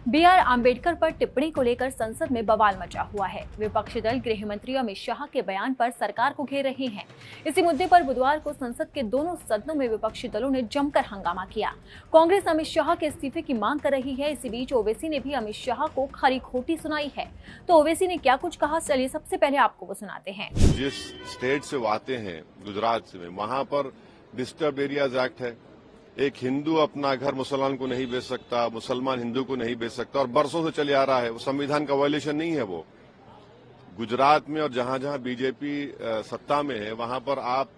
B R. Ambedkar पर टिप्पणी को लेकर संसद में बवाल मचा हुआ है। विपक्षी दल गृह मंत्री अमित शाह के बयान पर सरकार को घेर रहे हैं। इसी मुद्दे पर बुधवार को संसद के दोनों सदनों में विपक्षी दलों ने जमकर हंगामा किया। कांग्रेस अमित शाह के इस्तीफे की मांग कर रही है। इसी बीच ओवैसी ने भी अमित शाह को खरी खोटी सुनाई है। तो ओवैसी ने क्या कुछ कहा, चलिए सबसे पहले आपको वो सुनाते हैं। जिस स्टेट से वो आते हैं, गुजरात से, वहां पर डिस्टर्ब एरियाज एक्ट है। एक हिंदू अपना घर मुसलमान को नहीं बेच सकता, मुसलमान हिंदू को नहीं बेच सकता, और बरसों से चले आ रहा है। वो संविधान का वायलेशन नहीं है। वो गुजरात में और जहां जहां बीजेपी सत्ता में है वहां पर आप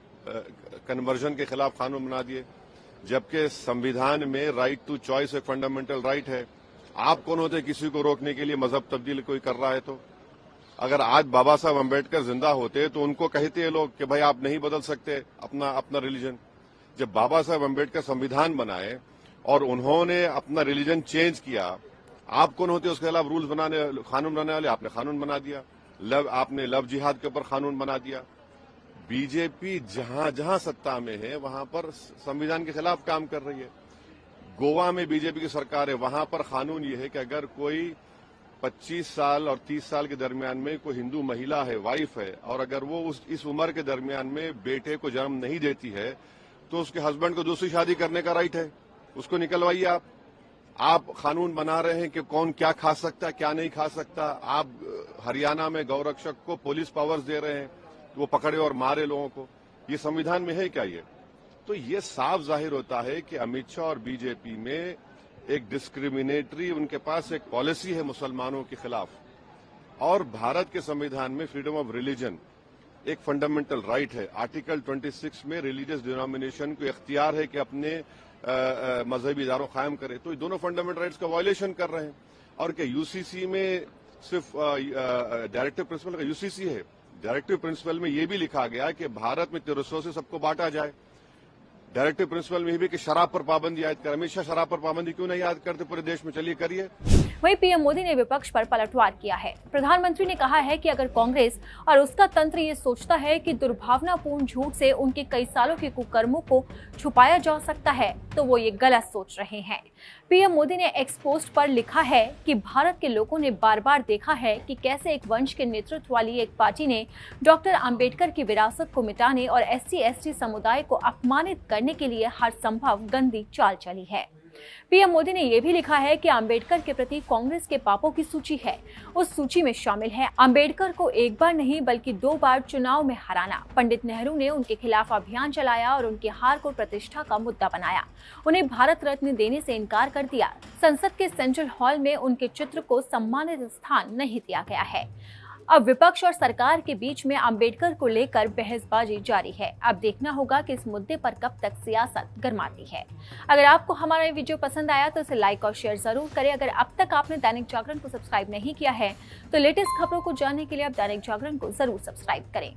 कन्वर्जन के खिलाफ कानून बना दिए, जबकि संविधान में राइट टू चॉइस एक फंडामेंटल राइट है। आप कौन होते किसी को रोकने के लिए? मजहब तब्दील कोई कर रहा है तो? अगर आज बाबा साहब अम्बेडकर जिंदा होते तो उनको कहते हैं लोग कि भाई आप नहीं बदल सकते अपना रिलीजन। जब बाबा साहब अम्बेडकर संविधान बनाए और उन्होंने अपना रिलीजन चेंज किया, आप कौन होते उसके खिलाफ रूल्स बनाने, कानून बनाने वाले? आपने कानून बना दिया। आपने लव जिहाद के ऊपर कानून बना दिया। बीजेपी जहां जहां सत्ता में है वहां पर संविधान के खिलाफ काम कर रही है। गोवा में बीजेपी की सरकार है, वहां पर कानून ये है कि अगर कोई 25 साल और 30 साल के दरमियान में कोई हिंदू महिला है, वाइफ है, और अगर वो इस उम्र के दरमियान में बेटे को जन्म नहीं देती है तो उसके हस्बैंड को दूसरी शादी करने का राइट है। उसको निकलवाइए। आप कानून बना रहे हैं कि कौन क्या खा सकता है, क्या नहीं खा सकता। आप हरियाणा में गौरक्षक को पुलिस पावर्स दे रहे हैं, वो पकड़े और मारे लोगों को। ये संविधान में है क्या? ये तो ये साफ जाहिर होता है कि अमित शाह और बीजेपी में एक डिस्क्रिमिनेटरी, उनके पास एक पॉलिसी है मुसलमानों के खिलाफ। और भारत के संविधान में फ्रीडम ऑफ रिलीजन एक फंडामेंटल राइट है। आर्टिकल 26 में रिलीजियस डिनोमिनेशन को इख्तियार है कि अपने मजहबी इदारों कायम करे। तो ये दोनों फंडामेंटल राइट्स का वायलेशन कर रहे हैं। और क्या यूसीसी में सिर्फ डायरेक्टिव प्रिंसिपल का यूसीसी है? डायरेक्टिव प्रिंसिपल में यह भी लिखा गया कि भारत में रिसोर्सेज सबको बांटा जाए। डायरेक्टिव प्रिंसिपल में भी कि शराब पर पाबंदी आयद कर। हमेशा शराब पर पाबंदी क्यों नहीं याद करते पूरे देश में? चलिए करिए। वहीं पीएम मोदी ने विपक्ष पर पलटवार किया है। प्रधानमंत्री ने कहा है कि अगर कांग्रेस और उसका तंत्र ये सोचता है कि दुर्भावनापूर्ण झूठ से उनके कई सालों के कुकर्मों को छुपाया जा सकता है तो वो ये गलत सोच रहे हैं। पीएम मोदी ने एक्स पोस्ट पर लिखा है कि भारत के लोगों ने बार बार देखा है कि कैसे एक वंश के नेतृत्व वाली एक पार्टी ने डॉक्टर आम्बेडकर की विरासत को मिटाने और SC/ST समुदाय को अपमानित करने के लिए हर संभव गंदी चाल चली है। पीएम मोदी ने यह भी लिखा है कि आम्बेडकर के प्रति कांग्रेस के पापों की सूची है। उस सूची में शामिल है आम्बेडकर को एक बार नहीं बल्कि 2 बार चुनाव में हराना। पंडित नेहरू ने उनके खिलाफ अभियान चलाया और उनकी हार को प्रतिष्ठा का मुद्दा बनाया। उन्हें भारत रत्न देने से इनकार कर दिया। संसद के सेंट्रल हॉल में उनके चित्र को सम्मानित स्थान नहीं दिया गया है। अब विपक्ष और सरकार के बीच में आम्बेडकर को लेकर बहसबाजी जारी है। अब देखना होगा कि इस मुद्दे पर कब तक सियासत गरमाती है। अगर आपको हमारा ये वीडियो पसंद आया तो इसे लाइक और शेयर जरूर करें। अगर अब तक आपने दैनिक जागरण को सब्सक्राइब नहीं किया है तो लेटेस्ट खबरों को जानने के लिए आप दैनिक जागरण को जरूर सब्सक्राइब करें।